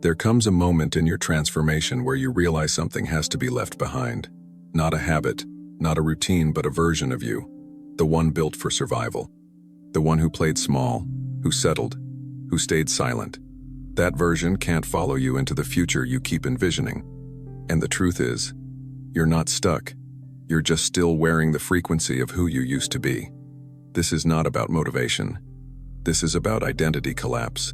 There comes a moment in your transformation where you realize something has to be left behind. Not a habit, not a routine, but a version of you. The one built for survival. The one who played small, who settled, who stayed silent. That version can't follow you into the future you keep envisioning. And the truth is, you're not stuck. You're just still wearing the frequency of who you used to be. This is not about motivation. This is about identity collapse.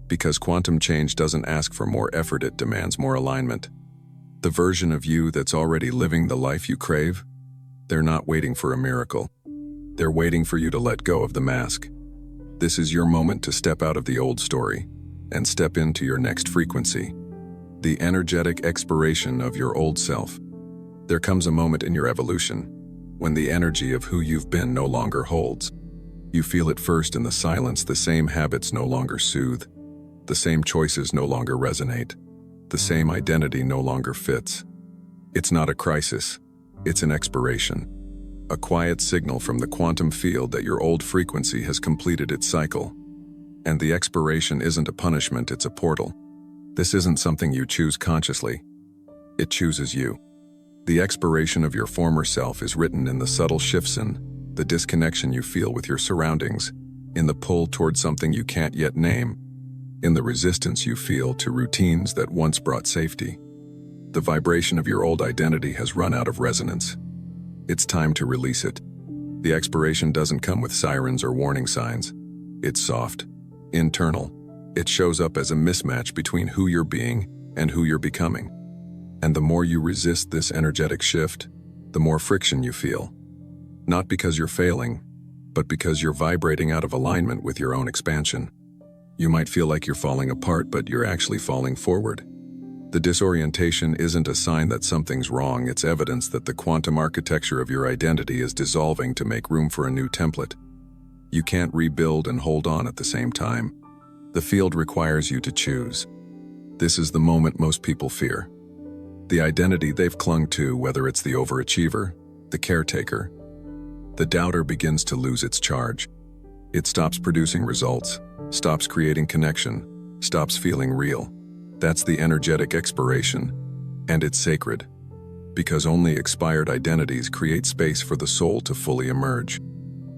Because quantum change doesn't ask for more effort, it demands more alignment. The version of you that's already living the life you crave, they're not waiting for a miracle. They're waiting for you to let go of the mask. This is your moment to step out of the old story and step into your next frequency, the energetic expiration of your old self. There comes a moment in your evolution when the energy of who you've been no longer holds. You feel it first in the silence. The same habits no longer soothe. The same choices no longer resonate. The same identity no longer fits. It's not a crisis, it's an expiration. A quiet signal from the quantum field that your old frequency has completed its cycle. And the expiration isn't a punishment, it's a portal. This isn't something you choose consciously. It chooses you. The expiration of your former self is written in the subtle shifts in the disconnection you feel with your surroundings, in the pull toward something you can't yet name, in the resistance you feel to routines that once brought safety. The vibration of your old identity has run out of resonance. It's time to release it. The expiration doesn't come with sirens or warning signs. It's soft, internal. It shows up as a mismatch between who you're being and who you're becoming. And the more you resist this energetic shift, the more friction you feel. Not because you're failing, but because you're vibrating out of alignment with your own expansion. You might feel like you're falling apart, but you're actually falling forward. The disorientation isn't a sign that something's wrong, it's evidence that the quantum architecture of your identity is dissolving to make room for a new template. You can't rebuild and hold on at the same time. The field requires you to choose. This is the moment most people fear. The identity they've clung to, whether it's the overachiever, the caretaker, the doubter, begins to lose its charge. It stops producing results, stops creating connection, stops feeling real. That's the energetic expiration, and it's sacred, because only expired identities create space for the soul to fully emerge.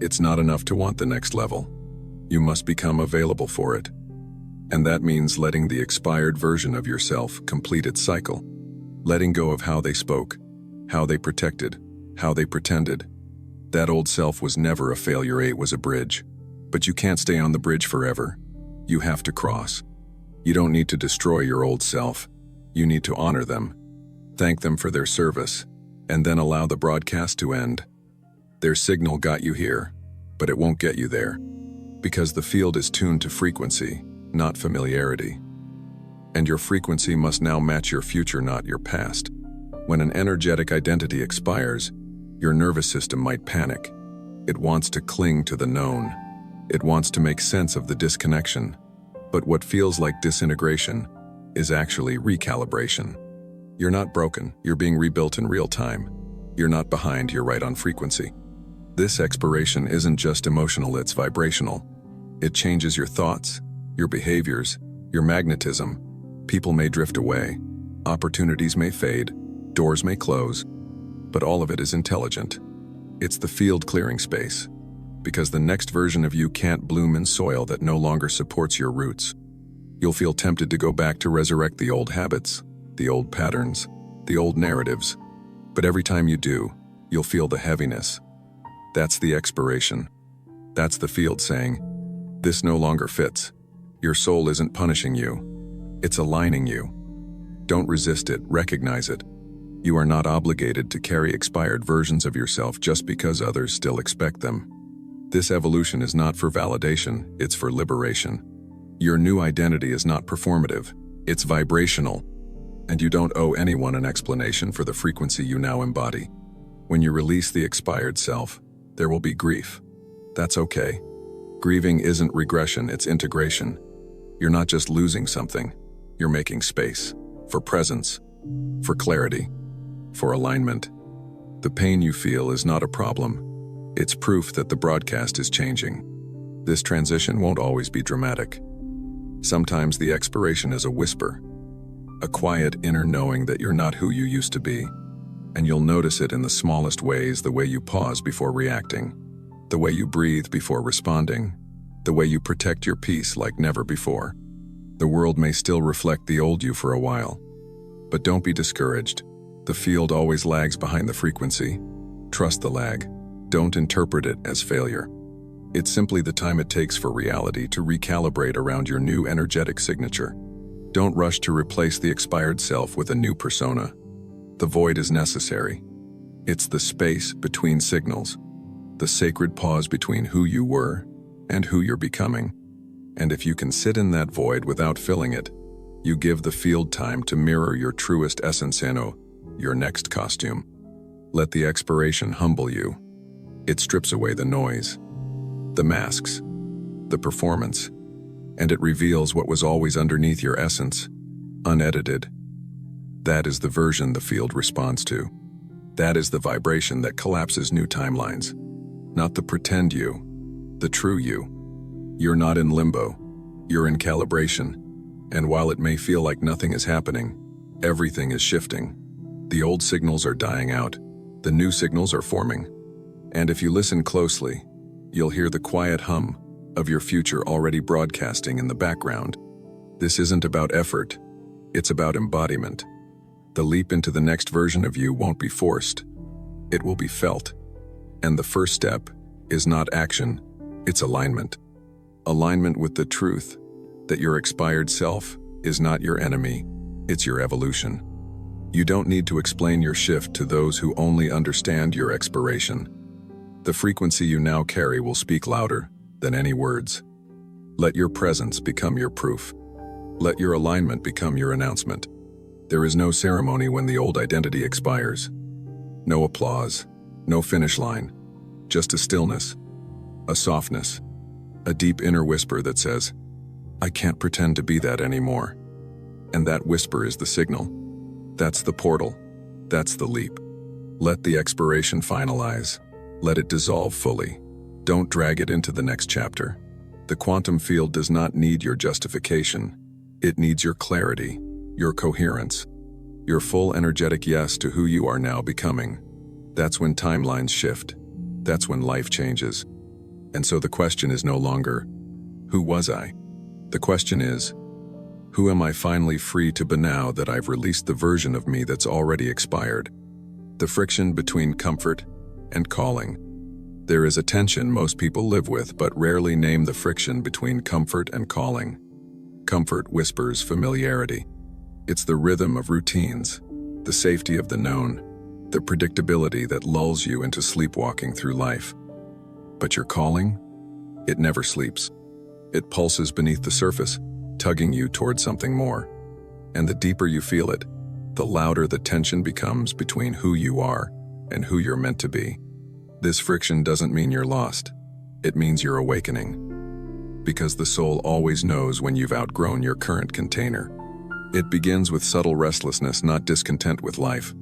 It's not enough to want the next level. You must become available for it. And that means letting the expired version of yourself complete its cycle. Letting go of how they spoke, how they protected, how they pretended. That old self was never a failure, it was a bridge. But you can't stay on the bridge forever. You have to cross. You don't need to destroy your old self. You need to honor them, thank them for their service, and then allow the broadcast to end. Their signal got you here, but it won't get you there, because the field is tuned to frequency, not familiarity. And your frequency must now match your future, not your past. When an energetic identity expires, your nervous system might panic. It wants to cling to the known. It wants to make sense of the disconnection. But what feels like disintegration is actually recalibration. You're not broken, you're being rebuilt in real time. You're not behind, you're right on frequency. This expiration isn't just emotional, it's vibrational. It changes your thoughts, your behaviors, your magnetism. People may drift away, opportunities may fade, doors may close, but all of it is intelligent. It's the field clearing space, because the next version of you can't bloom in soil that no longer supports your roots. You'll feel tempted to go back to resurrect the old habits, the old patterns, the old narratives. But every time you do, you'll feel the heaviness. That's the expiration. That's the field saying, this no longer fits. Your soul isn't punishing you. It's aligning you. Don't resist it, recognize it. You are not obligated to carry expired versions of yourself just because others still expect them. This evolution is not for validation, it's for liberation. Your new identity is not performative, it's vibrational. And you don't owe anyone an explanation for the frequency you now embody. When you release the expired self, there will be grief. That's okay. Grieving isn't regression, it's integration. You're not just losing something, you're making space for presence, for clarity, for alignment. The pain you feel is not a problem. It's proof that the broadcast is changing. This transition won't always be dramatic. Sometimes the expiration is a whisper, a quiet inner knowing that you're not who you used to be, and you'll notice it in the smallest ways: the way you pause before reacting, the way you breathe before responding, the way you protect your peace like never before. The world may still reflect the old you for a while, but don't be discouraged. The field always lags behind the frequency. Trust the lag. Don't interpret it as failure. It's simply the time it takes for reality to recalibrate around your new energetic signature. Don't rush to replace the expired self with a new persona. The void is necessary. It's the space between signals, the sacred pause between who you were and who you're becoming. And if you can sit in that void without filling it, you give the field time to mirror your truest essence in your next costume. Let the expiration humble you. It strips away the noise, the masks, the performance, and it reveals what was always underneath your essence, unedited. That is the version the field responds to. That is the vibration that collapses new timelines. Not the pretend you, the true you. You're not in limbo. You're in calibration. And while it may feel like nothing is happening, everything is shifting. The old signals are dying out. The new signals are forming. And if you listen closely, you'll hear the quiet hum of your future already broadcasting in the background. This isn't about effort. It's about embodiment. The leap into the next version of you won't be forced. It will be felt. And the first step is not action, it's alignment. Alignment with the truth that your expired self is not your enemy, it's your evolution. You don't need to explain your shift to those who only understand your expiration. The frequency you now carry will speak louder than any words. Let your presence become your proof. Let your alignment become your announcement. There is no ceremony when the old identity expires. No applause, no finish line, just a stillness, a softness, a deep inner whisper that says, I can't pretend to be that anymore. And that whisper is the signal. That's the portal. That's the leap. Let the expiration finalize. Let it dissolve fully. Don't drag it into the next chapter. The quantum field does not need your justification. It needs your clarity, your coherence, your full energetic yes to who you are now becoming. That's when timelines shift. That's when life changes. And so the question is no longer, who was I? The question is, who am I finally free to be now that I've released the version of me that's already expired? The friction between comfort and calling. There is a tension most people live with, but rarely name the friction between comfort and calling. Comfort whispers familiarity. It's the rhythm of routines, the safety of the known, the predictability that lulls you into sleepwalking through life. But your calling? It never sleeps. It pulses beneath the surface, tugging you toward something more. And the deeper you feel it, the louder the tension becomes between who you are and who you're meant to be. This friction doesn't mean you're lost. It means you're awakening. Because the soul always knows when you've outgrown your current container. It begins with subtle restlessness, not discontent with life,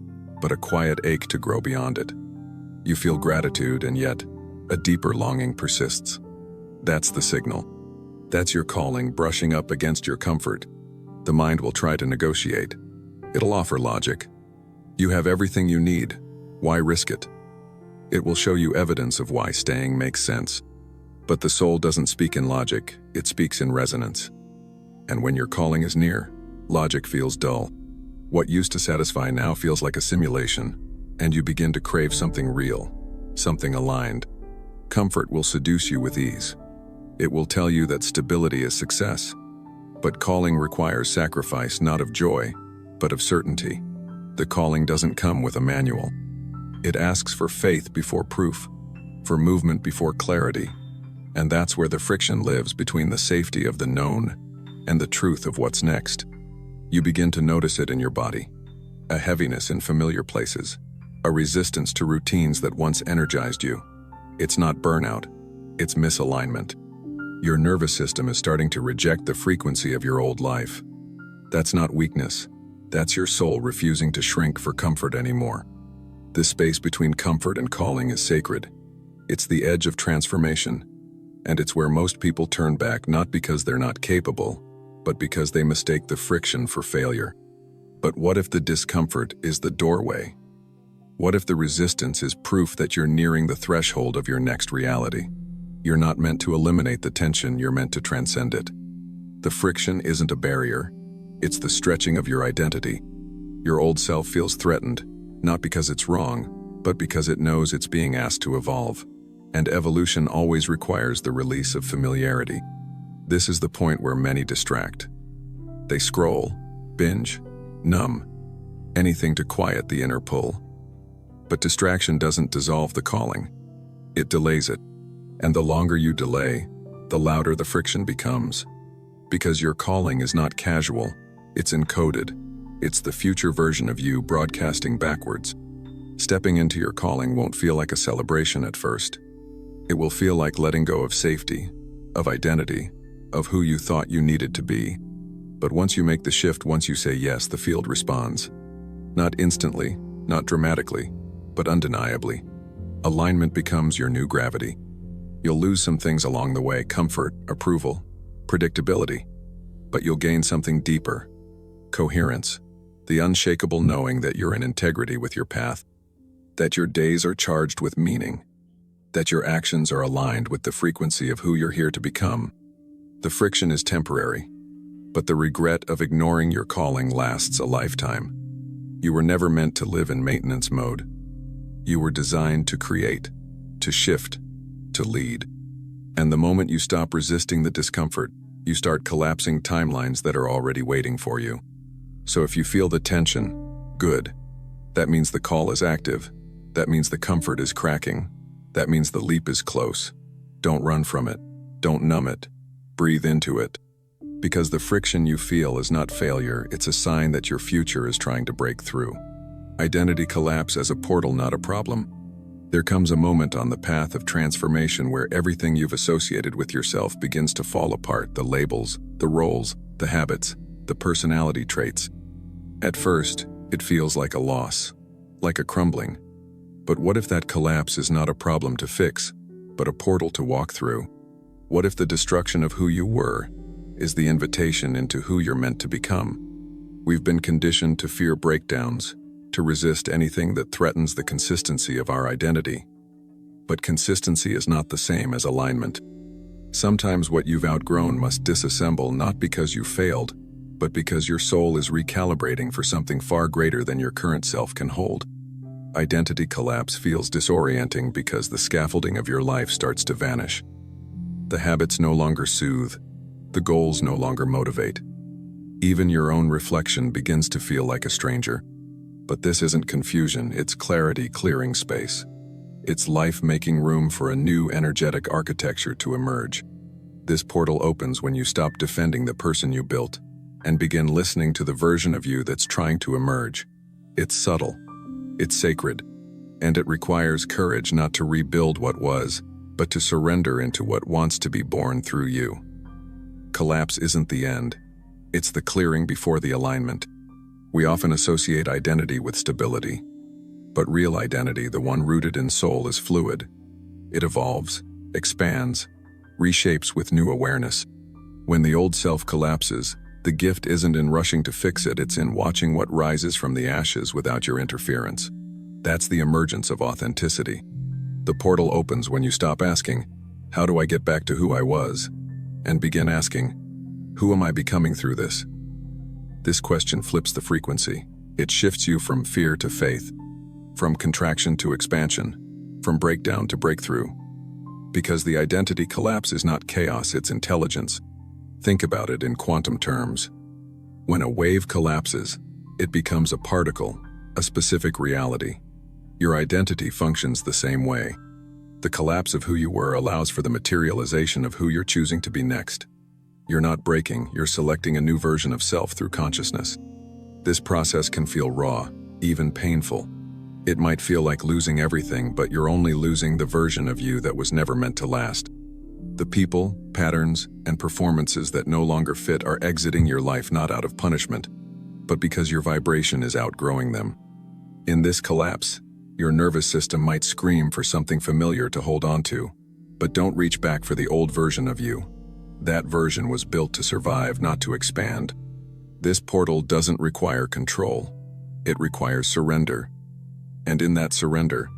but a quiet ache to grow beyond it. You feel gratitude, and yet a deeper longing persists. That's the signal. That's your calling brushing up against your comfort. The mind will try to negotiate. It'll offer logic. You have everything you need. Why risk it? It will show you evidence of why staying makes sense. But the soul doesn't speak in logic, it speaks in resonance. And when your calling is near, logic feels dull. What used to satisfy now feels like a simulation, and you begin to crave something real, something aligned. Comfort will seduce you with ease. It will tell you that stability is success. But calling requires sacrifice, not of joy, but of certainty. The calling doesn't come with a manual. It asks for faith before proof, for movement before clarity. And that's where the friction lives, between the safety of the known and the truth of what's next. You begin to notice it in your body, a heaviness in familiar places, a resistance to routines that once energized you. It's not burnout, it's misalignment. Your nervous system is starting to reject the frequency of your old life. That's not weakness. That's your soul refusing to shrink for comfort anymore. This space between comfort and calling is sacred. It's the edge of transformation, and it's where most people turn back, not because they're not capable, but because they mistake the friction for failure. But what if the discomfort is the doorway? What if the resistance is proof that you're nearing the threshold of your next reality? You're not meant to eliminate the tension, you're meant to transcend it. The friction isn't a barrier, it's the stretching of your identity. Your old self feels threatened, not because it's wrong, but because it knows it's being asked to evolve. And evolution always requires the release of familiarity. This is the point where many distract. They scroll, binge, numb, anything to quiet the inner pull. But distraction doesn't dissolve the calling. It delays it. And the longer you delay, the louder the friction becomes. Because your calling is not casual, it's encoded. It's the future version of you broadcasting backwards. Stepping into your calling won't feel like a celebration at first. It will feel like letting go of safety, of identity, of who you thought you needed to be. But once you make the shift, once you say yes, the field responds. Not instantly, not dramatically, but undeniably. Alignment becomes your new gravity. You'll lose some things along the way: comfort, approval, predictability. But you'll gain something deeper: coherence, the unshakable knowing that you're in integrity with your path, that your days are charged with meaning, that your actions are aligned with the frequency of who you're here to become. The friction is temporary, but the regret of ignoring your calling lasts a lifetime. You were never meant to live in maintenance mode. You were designed to create, to shift, to lead. And the moment you stop resisting the discomfort, you start collapsing timelines that are already waiting for you. So if you feel the tension, good. That means the call is active. That means the comfort is cracking. That means the leap is close. Don't run from it. Don't numb it. Breathe into it. Because the friction you feel is not failure, it's a sign that your future is trying to break through. Identity collapse as a portal, not a problem. There comes a moment on the path of transformation where everything you've associated with yourself begins to fall apart: the labels, the roles, the habits, the personality traits. At first, it feels like a loss, like a crumbling. But what if that collapse is not a problem to fix, but a portal to walk through? What if the destruction of who you were is the invitation into who you're meant to become? We've been conditioned to fear breakdowns, to resist anything that threatens the consistency of our identity. But consistency is not the same as alignment. Sometimes what you've outgrown must disassemble, not because you failed, but because your soul is recalibrating for something far greater than your current self can hold. Identity collapse feels disorienting because the scaffolding of your life starts to vanish. The habits no longer soothe. The goals no longer motivate. Even your own reflection begins to feel like a stranger. But this isn't confusion, it's clarity clearing space. It's life making room for a new energetic architecture to emerge. This portal opens when you stop defending the person you built and begin listening to the version of you that's trying to emerge. It's subtle, it's sacred, and it requires courage not to rebuild what was, but to surrender into what wants to be born through you. Collapse isn't the end, it's the clearing before the alignment. We often associate identity with stability, but real identity, the one rooted in soul, is fluid. It evolves, expands, reshapes with new awareness. When the old self collapses, the gift isn't in rushing to fix it, it's in watching what rises from the ashes without your interference. That's the emergence of authenticity. The portal opens when you stop asking, "How do I get back to who I was?" and begin asking, "Who am I becoming through this?" This question flips the frequency. It shifts you from fear to faith, from contraction to expansion, from breakdown to breakthrough. Because the identity collapse is not chaos, it's intelligence. Think about it in quantum terms. When a wave collapses, it becomes a particle, a specific reality. Your identity functions the same way. The collapse of who you were allows for the materialization of who you're choosing to be next. You're not breaking, you're selecting a new version of self through consciousness. This process can feel raw, even painful. It might feel like losing everything, but you're only losing the version of you that was never meant to last. The people, patterns, and performances that no longer fit are exiting your life not out of punishment, but because your vibration is outgrowing them. In this collapse, your nervous system might scream for something familiar to hold on to, but don't reach back for the old version of you. That version was built to survive, not to expand. This portal doesn't require control. It requires surrender. And in that surrender,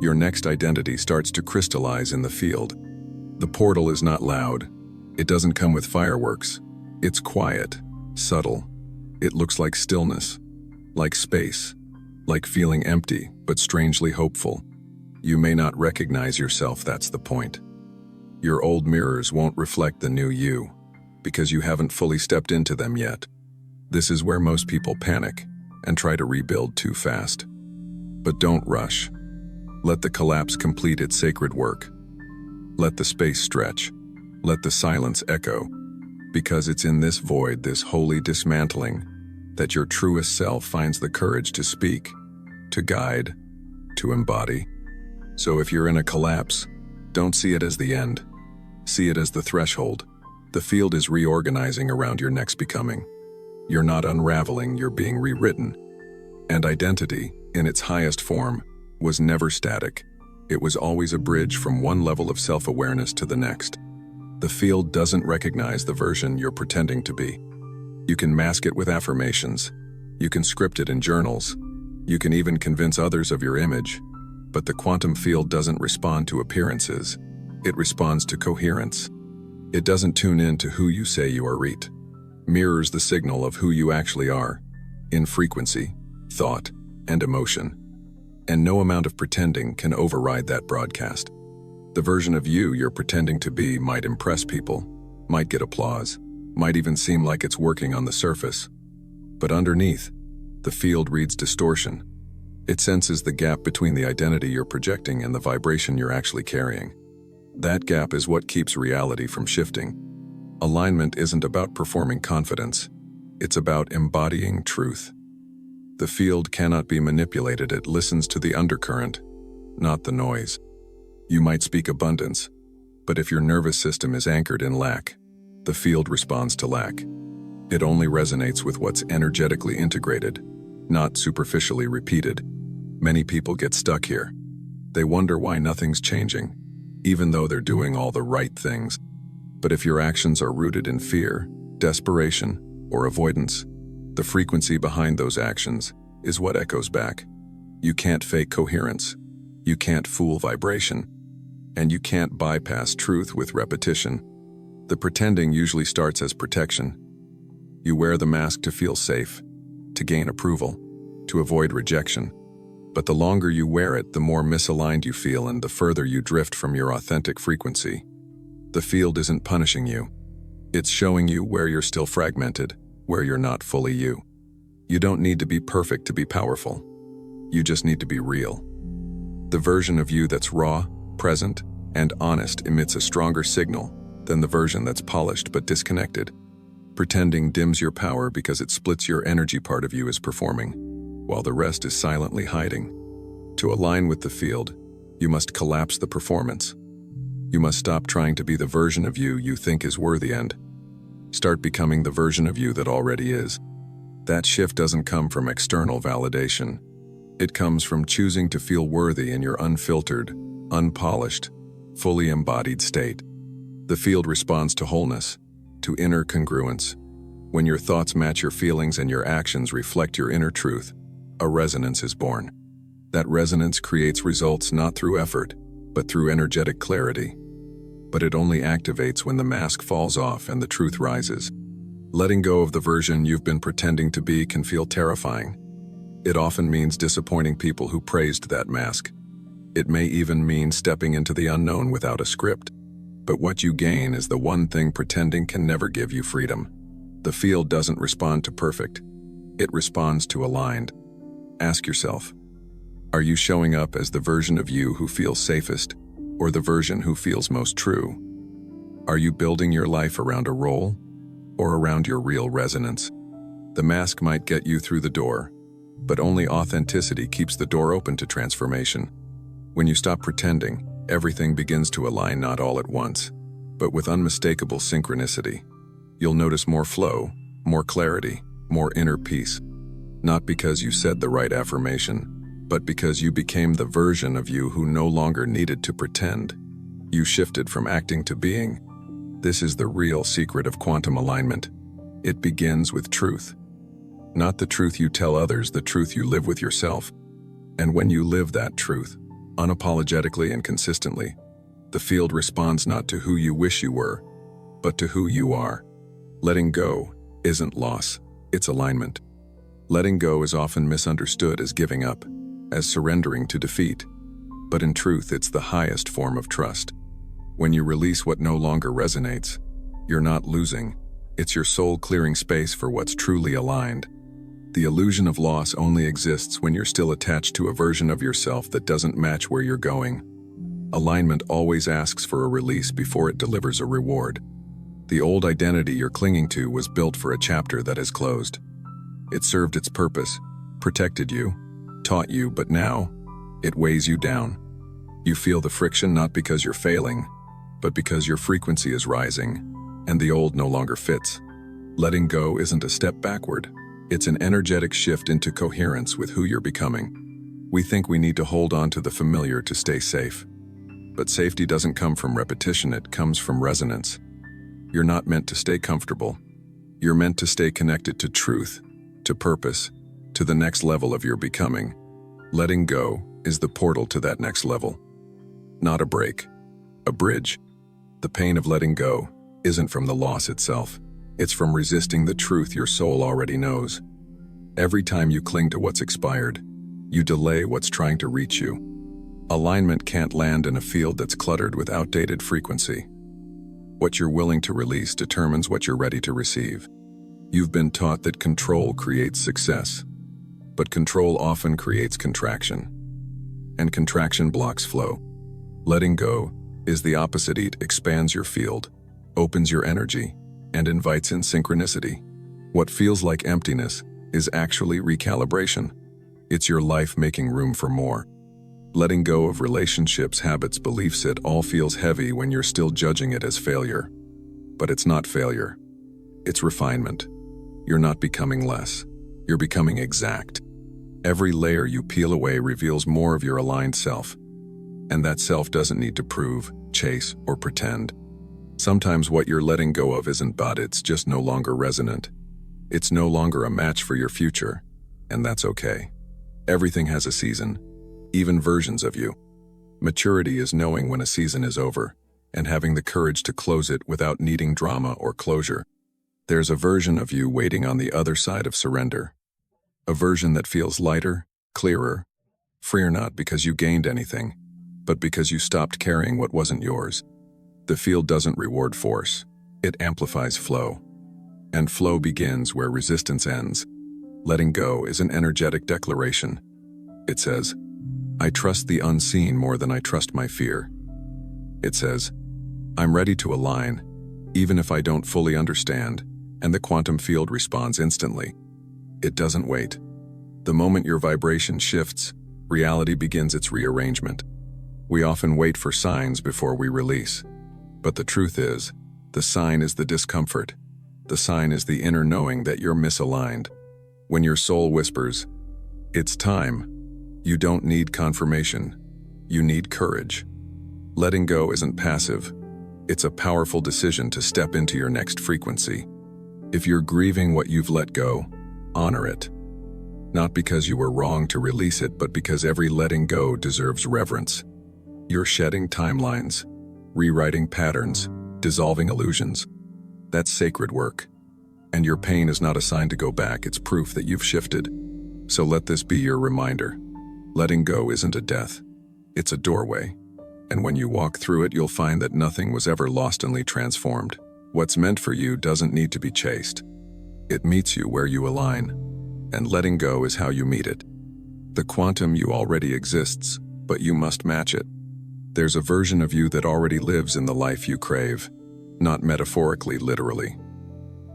your next identity starts to crystallize in the field. The portal is not loud. It doesn't come with fireworks. It's quiet, subtle. It looks like stillness, like space, like feeling empty, but strangely hopeful. You may not recognize yourself, that's the point. Your old mirrors won't reflect the new you, because you haven't fully stepped into them yet. This is where most people panic and try to rebuild too fast. But don't rush. Let the collapse complete its sacred work. Let the space stretch. Let the silence echo. Because it's in this void, this holy dismantling, that your truest self finds the courage to speak, to guide, to embody. So if you're in a collapse, don't see it as the end. See it as the threshold. The field is reorganizing around your next becoming. You're not unraveling, you're being rewritten. And identity, in its highest form, was never static. It was always a bridge from one level of self-awareness to the next. The field doesn't recognize the version you're pretending to be. You can mask it with affirmations. You can script it in journals. You can even convince others of your image. But the quantum field doesn't respond to appearances. It responds to coherence. It doesn't tune in to who you say you are. It mirrors the signal of who you actually are, in frequency, thought, and emotion. And no amount of pretending can override that broadcast. The version of you you're pretending to be might impress people, might get applause, might even seem like it's working on the surface. But underneath, the field reads distortion. It senses the gap between the identity you're projecting and the vibration you're actually carrying. That gap is what keeps reality from shifting. Alignment isn't about performing confidence. It's about embodying truth. The field cannot be manipulated. It listens to the undercurrent, not the noise. You might speak abundance, but if your nervous system is anchored in lack, the field responds to lack. It only resonates with what's energetically integrated, not superficially repeated. Many people get stuck here. They wonder why nothing's changing, even though they're doing all the right things. But if your actions are rooted in fear, desperation, or avoidance, the frequency behind those actions is what echoes back. You can't fake coherence. You can't fool vibration. And you can't bypass truth with repetition. The pretending usually starts as protection. You wear the mask to feel safe, to gain approval, to avoid rejection. But the longer you wear it, the more misaligned you feel and the further you drift from your authentic frequency. The field isn't punishing you. It's showing you where you're still fragmented, where you're not fully you. You don't need to be perfect to be powerful. You just need to be real. The version of you that's raw, present, and honest emits a stronger signal than the version that's polished but disconnected. Pretending dims your power because it splits your energy. Part of you is performing, while the rest is silently hiding. To align with the field, you must collapse the performance. You must stop trying to be the version of you you think is worthy and start becoming the version of you that already is. That shift doesn't come from external validation. It comes from choosing to feel worthy in your unfiltered, unpolished, fully embodied state. The field responds to wholeness, to inner congruence. When your thoughts match your feelings and your actions reflect your inner truth, a resonance is born. That resonance creates results not through effort, but through energetic clarity. But it only activates when the mask falls off and the truth rises. Letting go of the version you've been pretending to be can feel terrifying. It often means disappointing people who praised that mask. It may even mean stepping into the unknown without a script. But what you gain is the one thing pretending can never give you: freedom. The field doesn't respond to perfect. It responds to aligned. Ask yourself, are you showing up as the version of you who feels safest, or the version who feels most true? Are you building your life around a role, or around your real resonance? The mask might get you through the door, but only authenticity keeps the door open to transformation. When you stop pretending, everything begins to align, not all at once, but with unmistakable synchronicity. You'll notice more flow, more clarity, more inner peace. Not because you said the right affirmation, but because you became the version of you who no longer needed to pretend. You shifted from acting to being. This is the real secret of quantum alignment. It begins with truth. Not the truth you tell others, the truth you live with yourself. And when you live that truth, unapologetically and consistently, the field responds not to who you wish you were, but to who you are. Letting go isn't loss, it's alignment. Letting go is often misunderstood as giving up, as surrendering to defeat. But in truth, it's the highest form of trust. When you release what no longer resonates, you're not losing. It's your soul clearing space for what's truly aligned. The illusion of loss only exists when you're still attached to a version of yourself that doesn't match where you're going. Alignment always asks for a release before it delivers a reward. The old identity you're clinging to was built for a chapter that has closed. It served its purpose, protected you, taught you, but now, it weighs you down. You feel the friction not because you're failing, but because your frequency is rising, and the old no longer fits. Letting go isn't a step backward. It's an energetic shift into coherence with who you're becoming. We think we need to hold on to the familiar to stay safe. But safety doesn't come from repetition, it comes from resonance. You're not meant to stay comfortable. You're meant to stay connected to truth, to purpose, to the next level of your becoming. Letting go is the portal to that next level. Not a break, a bridge. The pain of letting go isn't from the loss itself. It's from resisting the truth your soul already knows. Every time you cling to what's expired, you delay what's trying to reach you. Alignment can't land in a field that's cluttered with outdated frequency. What you're willing to release determines what you're ready to receive. You've been taught that control creates success, but control often creates contraction, and contraction blocks flow. Letting go is the opposite. It expands your field, opens your energy, and invites in synchronicity. What feels like emptiness is actually recalibration. It's your life making room for more. Letting go of relationships, habits, beliefs, it all feels heavy when you're still judging it as failure. But it's not failure. It's refinement. You're not becoming less. You're becoming exact. Every layer you peel away reveals more of your aligned self. And that self doesn't need to prove, chase, or pretend. Sometimes what you're letting go of isn't bad, it's just no longer resonant. It's no longer a match for your future, and that's okay. Everything has a season, even versions of you. Maturity is knowing when a season is over, and having the courage to close it without needing drama or closure. There's a version of you waiting on the other side of surrender. A version that feels lighter, clearer, freer, not because you gained anything, but because you stopped carrying what wasn't yours. The field doesn't reward force, it amplifies flow. And flow begins where resistance ends. Letting go is an energetic declaration. It says, I trust the unseen more than I trust my fear. It says, I'm ready to align, even if I don't fully understand, and the quantum field responds instantly. It doesn't wait. The moment your vibration shifts, reality begins its rearrangement. We often wait for signs before we release. But the truth is, the sign is the discomfort. The sign is the inner knowing that you're misaligned. When your soul whispers, it's time, you don't need confirmation. You need courage. Letting go isn't passive. It's a powerful decision to step into your next frequency. If you're grieving what you've let go, honor it. Not because you were wrong to release it, but because every letting go deserves reverence. You're shedding timelines, rewriting patterns, dissolving illusions. That's sacred work. And your pain is not a sign to go back, it's proof that you've shifted. So let this be your reminder. Letting go isn't a death, it's a doorway. And when you walk through it, you'll find that nothing was ever lost, only transformed. What's meant for you doesn't need to be chased. It meets you where you align. And letting go is how you meet it. The quantum you already exists, but you must match it. There's a version of you that already lives in the life you crave, not metaphorically, literally.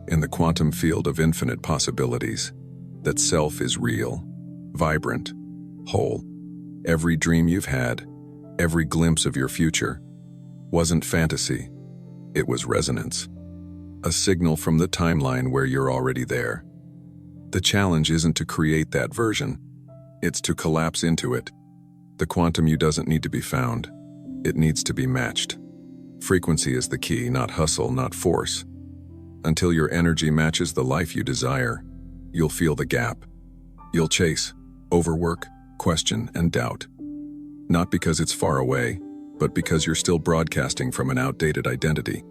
In the quantum field of infinite possibilities, that self is real, vibrant, whole. Every dream you've had, every glimpse of your future, wasn't fantasy, it was resonance. A signal from the timeline where you're already there. The challenge isn't to create that version, it's to collapse into it. The quantum you doesn't need to be found, it needs to be matched. Frequency is the key, not hustle, not force. Until your energy matches the life you desire, you'll feel the gap. You'll chase, overwork, question, and doubt. Not because it's far away, but because you're still broadcasting from an outdated identity.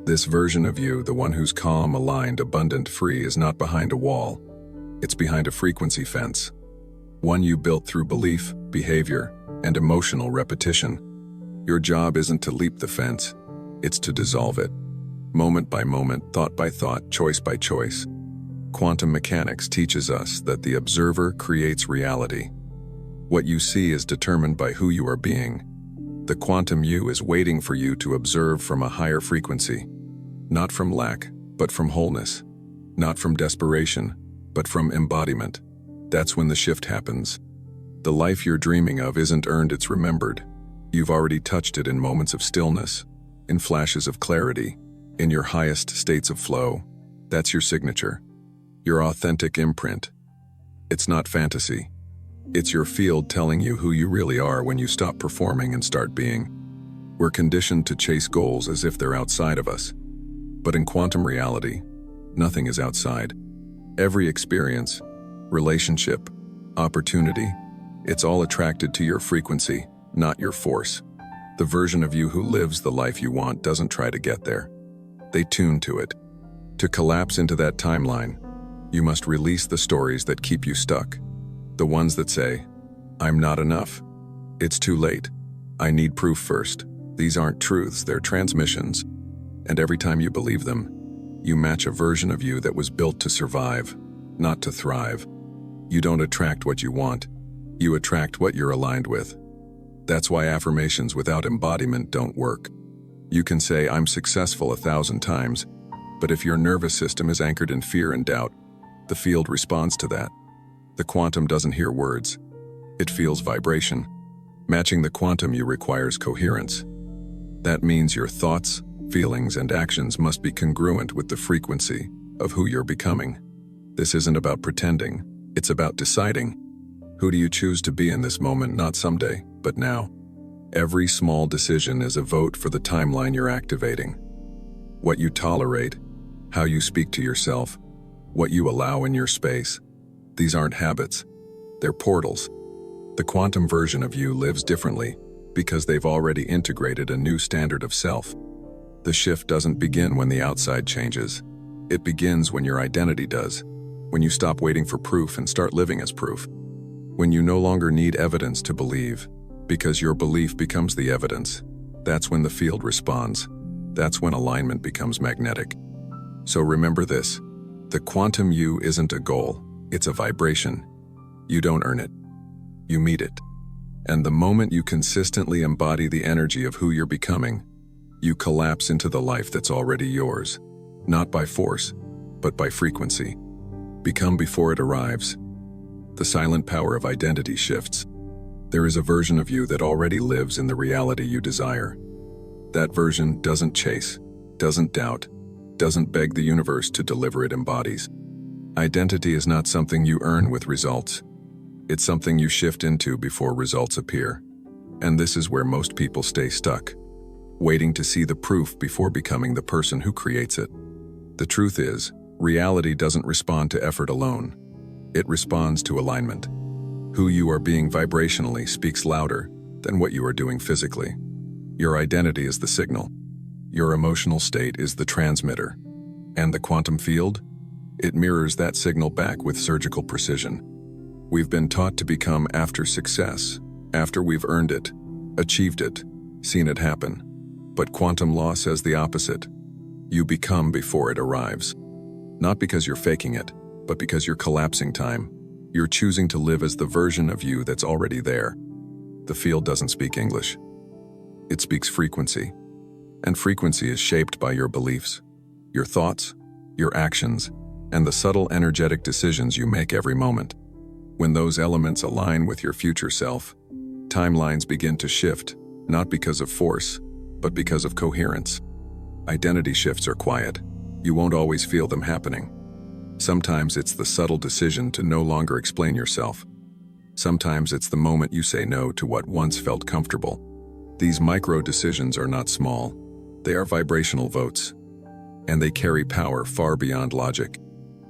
This version of you, the one who's calm, aligned, abundant, free, is not behind a wall. It's behind a frequency fence. One you built through belief, behavior, and emotional repetition. Your job isn't to leap the fence, it's to dissolve it. Moment by moment, thought by thought, choice by choice. Quantum mechanics teaches us that the observer creates reality. What you see is determined by who you are being. The quantum you is waiting for you to observe from a higher frequency. Not from lack, but from wholeness. Not from desperation, but from embodiment. That's when the shift happens. The life you're dreaming of isn't earned, it's remembered. You've already touched it in moments of stillness, in flashes of clarity, in your highest states of flow. That's your signature, your authentic imprint. It's not fantasy. It's your field telling you who you really are when you stop performing and start being. We're conditioned to chase goals as if they're outside of us. But in quantum reality, nothing is outside. Every experience, relationship, opportunity, it's all attracted to your frequency, not your force. The version of you who lives the life you want doesn't try to get there. They tune to it. To collapse into that timeline, you must release the stories that keep you stuck. The ones that say, "I'm not enough. It's too late. I need proof first." These aren't truths, they're transmissions. And every time you believe them, you match a version of you that was built to survive, not to thrive. You don't attract what you want. You attract what you're aligned with. That's why affirmations without embodiment don't work. You can say, "I'm successful" 1,000 times, but if your nervous system is anchored in fear and doubt, the field responds to that. The quantum doesn't hear words. It feels vibration. Matching the quantum you requires coherence. That means your thoughts, feelings, and actions must be congruent with the frequency of who you're becoming. This isn't about pretending, it's about deciding. Who do you choose to be in this moment, not someday, but now? Every small decision is a vote for the timeline you're activating. What you tolerate, how you speak to yourself, what you allow in your space. These aren't habits, they're portals. The quantum version of you lives differently because they've already integrated a new standard of self. The shift doesn't begin when the outside changes. It begins when your identity does, when you stop waiting for proof and start living as proof. When you no longer need evidence to believe, because your belief becomes the evidence. That's when the field responds. That's when alignment becomes magnetic. So remember this, the quantum you isn't a goal, it's a vibration. You don't earn it, you meet it. And the moment you consistently embody the energy of who you're becoming, you collapse into the life that's already yours, not by force, but by frequency. Become before it arrives. The silent power of identity shifts. There is a version of you that already lives in the reality you desire. That version doesn't chase, doesn't doubt, doesn't beg the universe to deliver, it embodies. Identity is not something you earn with results. It's something you shift into before results appear. And this is where most people stay stuck, waiting to see the proof before becoming the person who creates it. The truth is, reality doesn't respond to effort alone. It responds to alignment. Who you are being vibrationally speaks louder than what you are doing physically. Your identity is the signal. Your emotional state is the transmitter. And the quantum field? It mirrors that signal back with surgical precision. We've been taught to become after success, after we've earned it, achieved it, seen it happen. But quantum law says the opposite. You become before it arrives. Not because you're faking it, but because you're collapsing time. You're choosing to live as the version of you that's already there. The field doesn't speak English. It speaks frequency. And frequency is shaped by your beliefs, your thoughts, your actions, and the subtle energetic decisions you make every moment. When those elements align with your future self, timelines begin to shift, not because of force, but because of coherence. Identity shifts are quiet. You won't always feel them happening. Sometimes it's the subtle decision to no longer explain yourself. Sometimes it's the moment you say no to what once felt comfortable. These micro decisions are not small. They are vibrational votes, and they carry power far beyond logic.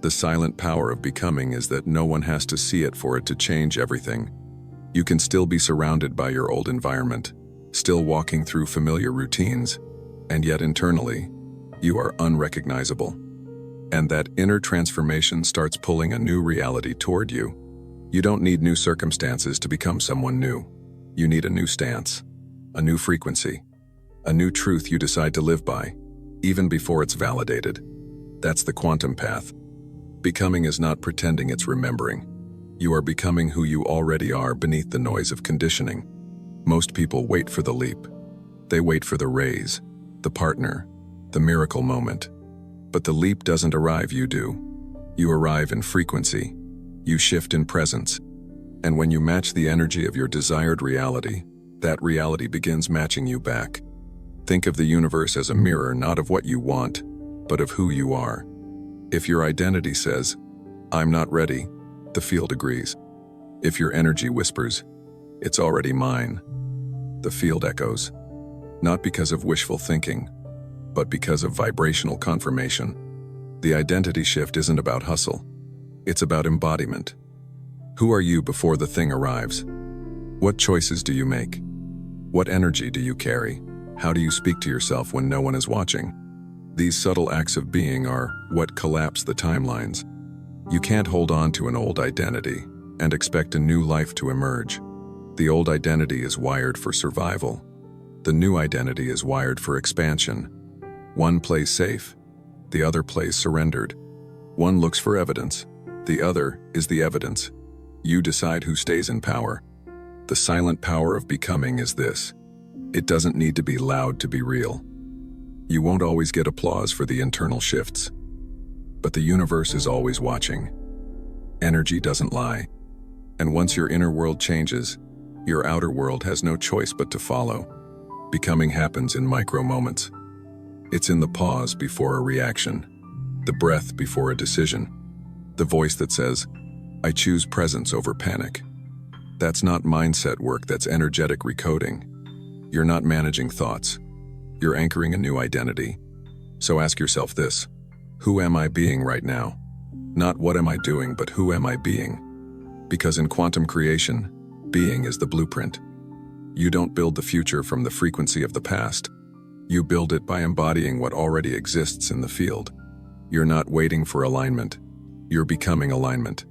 The silent power of becoming is that no one has to see it for it to change everything. You can still be surrounded by your old environment, still walking through familiar routines, and yet internally, you are unrecognizable. And that inner transformation starts pulling a new reality toward you. You don't need new circumstances to become someone new. You need a new stance, a new frequency, a new truth you decide to live by, even before it's validated. That's the quantum path. Becoming is not pretending it's remembering. You are becoming who you already are beneath the noise of conditioning. Most people wait for the leap. They wait for the raise, the partner, the miracle moment. But the leap doesn't arrive, you do. You arrive in frequency. You shift in presence. And when you match the energy of your desired reality, that reality begins matching you back. Think of the universe as a mirror not of what you want, but of who you are. If your identity says, "I'm not ready," the field agrees. If your energy whispers, "It's already mine," the field echoes. Not because of wishful thinking, but because of vibrational confirmation. The identity shift isn't about hustle. It's about embodiment. Who are you before the thing arrives? What choices do you make? What energy do you carry? How do you speak to yourself when no one is watching? These subtle acts of being are what collapse the timelines. You can't hold on to an old identity and expect a new life to emerge. The old identity is wired for survival. The new identity is wired for expansion. One plays safe, the other plays surrendered. One looks for evidence, the other is the evidence. You decide who stays in power. The silent power of becoming is this: it doesn't need to be loud to be real. You won't always get applause for the internal shifts, but the universe is always watching. Energy doesn't lie, and once your inner world changes, your outer world has no choice but to follow. Becoming happens in micro moments. It's in the pause before a reaction, the breath before a decision, the voice that says, "I choose presence over panic." That's not mindset work, that's energetic recoding. You're not managing thoughts. You're anchoring a new identity. So ask yourself this: who am I being right now? Not what am I doing, but who am I being? Because in quantum creation, being is the blueprint. You don't build the future from the frequency of the past. You build it by embodying what already exists in the field. You're not waiting for alignment. You're becoming alignment.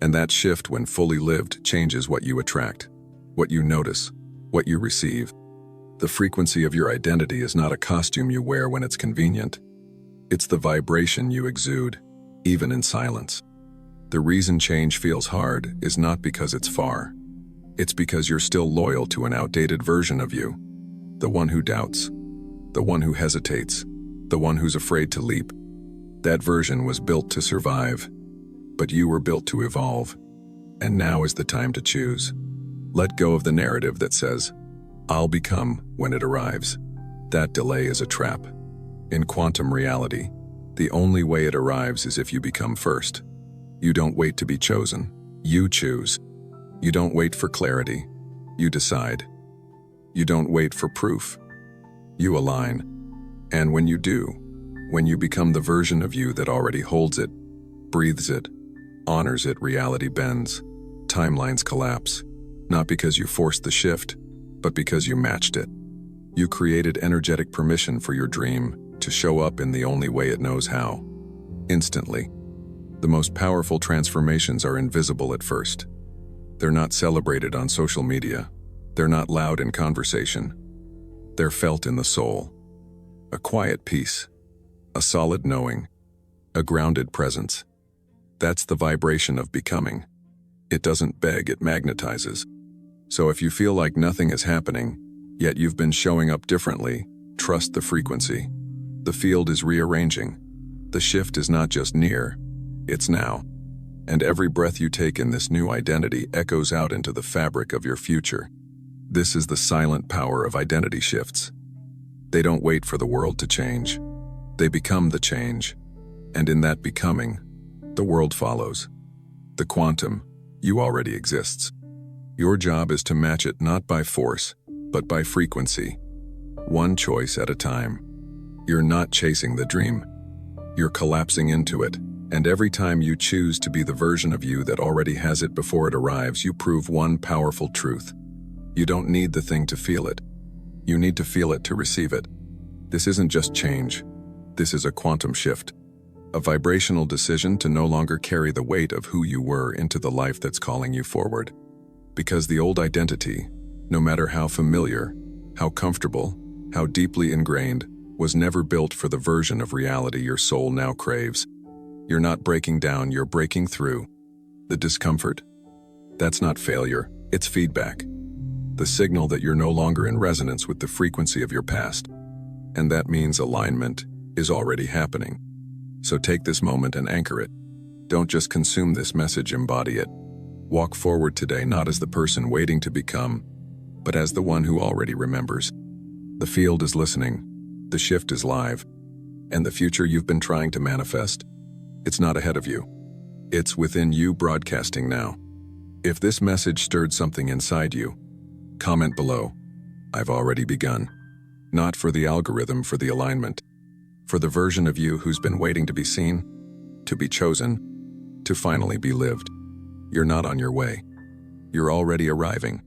And that shift, when fully lived, changes what you attract, what you notice, what you receive. The frequency of your identity is not a costume you wear when it's convenient. It's the vibration you exude, even in silence. The reason change feels hard is not because it's far. It's because you're still loyal to an outdated version of you. The one who doubts, the one who hesitates, the one who's afraid to leap. That version was built to survive, but you were built to evolve. And now is the time to choose. Let go of the narrative that says, "I'll become when it arrives." That delay is a trap. In quantum reality, the only way it arrives is if you become first. You don't wait to be chosen. You choose. You don't wait for clarity. You decide. You don't wait for proof. You align. And when you do, when you become the version of you that already holds it, breathes it, honors it, reality bends. Timelines collapse. Not because you forced the shift, but because you matched it. You created energetic permission for your dream to show up in the only way it knows how. Instantly. The most powerful transformations are invisible at first. They're not celebrated on social media. They're not loud in conversation. They're felt in the soul. A quiet peace, a solid knowing, a grounded presence. That's the vibration of becoming. It doesn't beg, it magnetizes. So if you feel like nothing is happening, yet you've been showing up differently, trust the frequency. The field is rearranging. The shift is not just near, it's now. And every breath you take in this new identity echoes out into the fabric of your future. This is the silent power of identity shifts. They don't wait for the world to change. They become the change. And in that becoming, the world follows. The quantum, you already exists. Your job is to match it not by force, but by frequency. One choice at a time. You're not chasing the dream. You're collapsing into it. And every time you choose to be the version of you that already has it before it arrives, you prove one powerful truth. You don't need the thing to feel it. You need to feel it to receive it. This isn't just change. This is a quantum shift. A vibrational decision to no longer carry the weight of who you were into the life that's calling you forward. Because the old identity, no matter how familiar, how comfortable, how deeply ingrained, was never built for the version of reality your soul now craves. You're not breaking down, you're breaking through. The discomfort, that's not failure, it's feedback. The signal that you're no longer in resonance with the frequency of your past. And that means alignment is already happening. So take this moment and anchor it. Don't just consume this message, embody it. Walk forward today not as the person waiting to become, but as the one who already remembers. The field is listening, the shift is live, and the future you've been trying to manifest, it's not ahead of you. It's within you, broadcasting now. If this message stirred something inside you, comment below. I've already begun. Not for the algorithm, for the alignment. For the version of you who's been waiting to be seen, to be chosen, to finally be lived. You're not on your way. You're already arriving.